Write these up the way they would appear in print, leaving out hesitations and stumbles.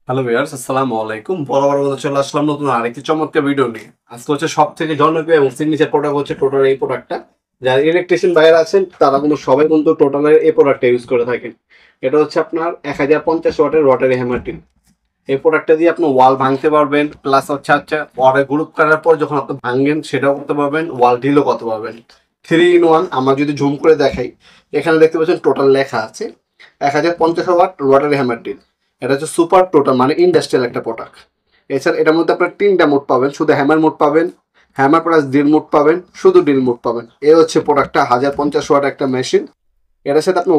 Hello viewers, আসসালামু আলাইকুম। বরাবর মতো চলে আসলাম নতুন আরেকটি চমৎকার ভিডিও নিয়ে। আজকে হচ্ছে সব থেকে জনপ্রিয় এবং সিগনেচার প্রোডাক্ট হচ্ছে টোটালের এই প্রোডাক্টটা। যারা ইলেকট্রিশিয়ান ভাইয়ারা আছেন তারা কিন্তু সবাই কিন্তু টোটালের এই প্রোডাক্টটা ইউজ করে থাকেন। এটা হচ্ছে আপনার 1050 ওয়াটের রটারি হ্যামার টিন। এই প্রোডাক্টটা দিয়ে আপনি ওয়াল ভাঙতে পারবেন, প্লাস হচ্ছে ওয়ালে গ্রুপ করার পর যখন আপনি ভাঙবেন সেটাও করতে পারবেন, ওয়াল ডিলও করতে পারবেন। 3 in 1। আমরা যদি জুম করে দেখাই, এখানে দেখতে পাচ্ছেন টোটাল লেখা আছে 1050 ওয়াট রটারি হ্যামার টিন। এটা হচ্ছে সুপার টোটাল মানে ইন্ডাস্ট্রিয়াল একটা প্রোডাক্ট। এছাড়া এটার মধ্যে আপনার 3টা মোড পাবেন, শুধু হ্যামার মোড পাবেন, হ্যামার প্লাস ড্রিল মোড পাবেন, শুধু ড্রিল মোড পাবেন। এই হচ্ছে প্রোডাক্টটা 1050 ওয়াট একটা মেশিন। এটার সাথে আপনি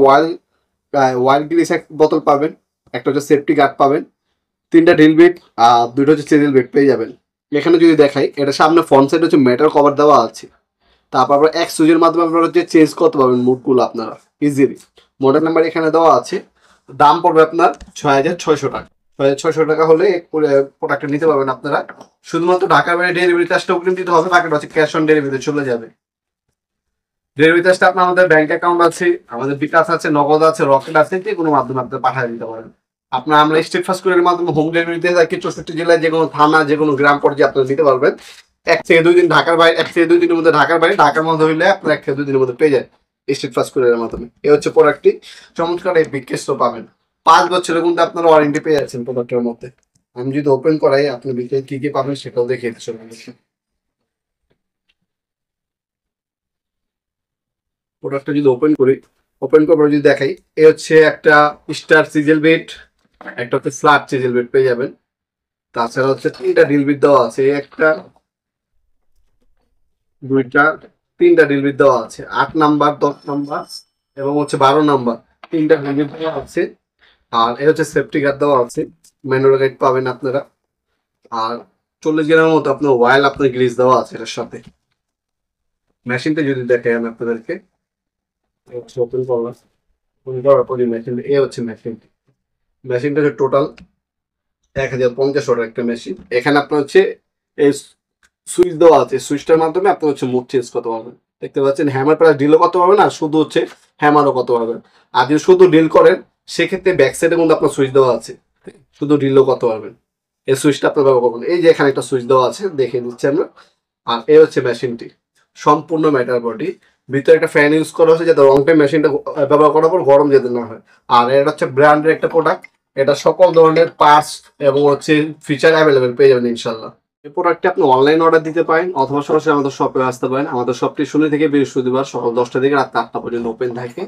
ওয়াইল গ্রিস এক বোতল পাবেন, একটা হচ্ছে সেফটি গার্ড পাবেন, 3টা ড্রিল বিট আর 2টা হচ্ছে সিরিয়াল বিট পেয়ে যাবেন। এখানে যদি দেখাই, এটা সামনে ফ্রন্ট সাইড হচ্ছে মেটাল কভার দেওয়া আছে। তারপর আপনার এক সুইচের মাধ্যমে আপনারা হচ্ছে চেঞ্জ করতে পারবেন মুডগুলো আপনারা ইজিলি। মডেল নাম্বার এখানে দেওয়া আছে। দাম পড়বে আপনার 6600 টাকা। 6600 টাকা হলে প্রোডাক্টটা নিতে পারবেন আপনারা। শুধুমাত্র ঢাকার বাইরে ডেলিভারি চার্জটা অগ্রিম দিতে হবে, বাকিটা হচ্ছে ক্যাশ অন ডেলিভারিতে চলে যাবে। ডেলিভারি চার্জটা আপনার আমাদের ব্যাংক অ্যাকাউন্ট আছে, আমাদের বিকাশ আছে, নগদ আছে, রকেট আছে, যে কোনো মাধ্যমে আপনি পাঠিয়ে দিতে পারেন। আপনার আমরা স্টেট ফার্স্ট কুরিয়ারের মাধ্যমে হোম ডেলিভারি দিয়ে থাকি। 64 জেলায় যে কোনো থানা, যে কোনো গ্রাম পর্যায়ে আপনারা নিতে পারবেন। 1 থেকে 2 দিন ঢাকার বাইরে, 1 থেকে 2 দিনের মধ্যে ঢাকার বাইরে, ঢাকার মধ্যে হইলে আপনার 1 থেকে 2 দিনের মধ্যে পেয়ে যায় স্টেট ফার্স্ট কুরিয়ারের মাধ্যমে। এই হচ্ছে প্রোডাক্টটি। চমৎকার এই বিগ কেসও পাবেন। 5 বছরের কিন্তু আপনারা ওয়ারেন্টি পেয়ে যাচ্ছেন প্রোডাক্টের মধ্যে। আমি যদি ওপেন করাই, আপনি ভিতরে কি কি পাবেন সেটাও দেখিয়ে দিচ্ছি। প্রোডাক্টটা যদি ওপেন করার যদি দেখাই, এ হচ্ছে একটা স্টার সিজেল বেড, একটা হচ্ছে ফ্ল্যাট সিজেল বেড পেয়ে যাবেন। তাছাড়া হচ্ছে 3টা ড্রিল বিট দেওয়া আছে, একটা, 2টা, 3টা ড্রিল বিট দেওয়া আছে। 8 নাম্বার, 10 নাম্বার এবং হচ্ছে 12 নাম্বার 3টা ড্রিল বিট দেওয়া আছে। আর এ হচ্ছে সেফটি গার্ড দেওয়া আছে, ম্যানুয়াল গাইড পাবেন আপনারা। আর 40 গ্রামের মতো আপনার ওয়াইল আপনার গ্রিজ দেওয়া আছে এটার সাথে। মেশিনটা যদি দেখাই আমি আপনাদেরকে, ওপেন করলাম, ওপেন করার পর মেশিন, এ হচ্ছে মেশিনটি। মেশিনটা হচ্ছে টোটাল 1050 ওয়াটের একটা মেশিন। এখানে আপনার হচ্ছে এই সুইচ দেওয়া আছে, সুইচটার মাধ্যমে আপনি হচ্ছে মুড চেঞ্জ করতে পারবেন। দেখতে পাচ্ছেন হ্যামার প্লাস ডিলও করতে পারবেন, আর শুধু হচ্ছে হ্যামারও করতে পারবেন। আর যদি শুধু ডিল করেন সেক্ষেত্রে ব্যাক সাইডে কিন্তু আপনার সুইচ দেওয়া আছে, শুধু ডিলও করতে পারবেন। এই সুইচটা আপনার ব্যবহার করবেন। এই যে এখানে একটা সুইচ দেওয়া আছে, দেখে দিচ্ছি আমরা। আর এই হচ্ছে মেশিনটি, সম্পূর্ণ মেটাল বডি। ভিতরে একটা ফ্যান ইউজ করা হচ্ছে যাতে লং টাইম মেশিনটা ব্যবহার করার পর গরম যেতে না হয়। আর এটা হচ্ছে ব্র্যান্ডের একটা প্রোডাক্ট। এটা সকল ধরনের পার্টস এবং হচ্ছে ফিচার অ্যাভেলেবেল পেয়ে যাবেন ইনশাল্লাহ। এই প্রোডাক্টটি আপনি অনলাইন অর্ডার দিতে পারেন অথবা সরাসরি আমাদের শপে আসতে পারেন। আমাদের শপটি শনি থেকে বৃহস্পতিবার সকাল 10টা থেকে রাত 8টা পর্যন্ত ওপেন থাকে।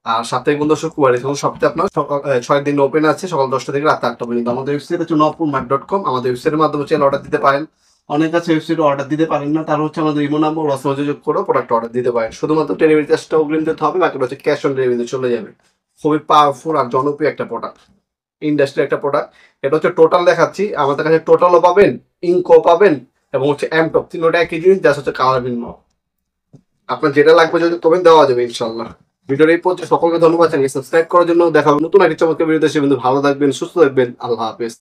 আর সাপ্তাহিক বন্ধ শুক্রবার, এবং সপ্তাহে আপনার 6 দিন ওপেন আছে সকাল 10টা থেকে রাত 8টা পর্যন্ত। আমাদের ওয়েবসাইট হচ্ছে nopurmart.com। আমাদের ওয়েবসাইটের মাধ্যমে চাইলে অর্ডার দিতে পারেন। অনেক আছে ওয়েবসাইটে অর্ডার দিতে পারেন না, তারা হচ্ছে আমাদের ইমো নাম্বার যোগাযোগ করে প্রোডাক্ট অর্ডার দিতে পারেন। শুধুমাত্র ডেলিভারি চার্জটা অগ্রিম দিতে হবে, বাকিটা হচ্ছে ক্যাশ অন ডেলিভারিতে চলে যাবে। খুবই পাওয়ারফুল আর জনপ্রিয় একটা প্রোডাক্ট, ইন্ডাস্ট্রি একটা প্রোডাক্ট। এটা হচ্ছে টোটাল দেখাচ্ছি, আমাদের কাছে টোটালও পাবেন, ইঙ্কও পাবেন এবং হচ্ছে এমটপ, তিনটা একই জিনিস, জাস্ট হচ্ছে কালার ভিন্ন। আপনার যেটা লাগবে যদি কমেন্ট দেওয়া যাবে ইনশাল্লাহ। ভিডিওর এই পর্যন্ত সকলকে ধন্যবাদ জানিয়ে সাবস্ক্রাইব করার জন্য। দেখা হবে নতুন একটি চমৎকার ভিডিওতে। সে কিন্তু ভালো থাকবেন, সুস্থ থাকবেন। আল্লাহ হাফেজ।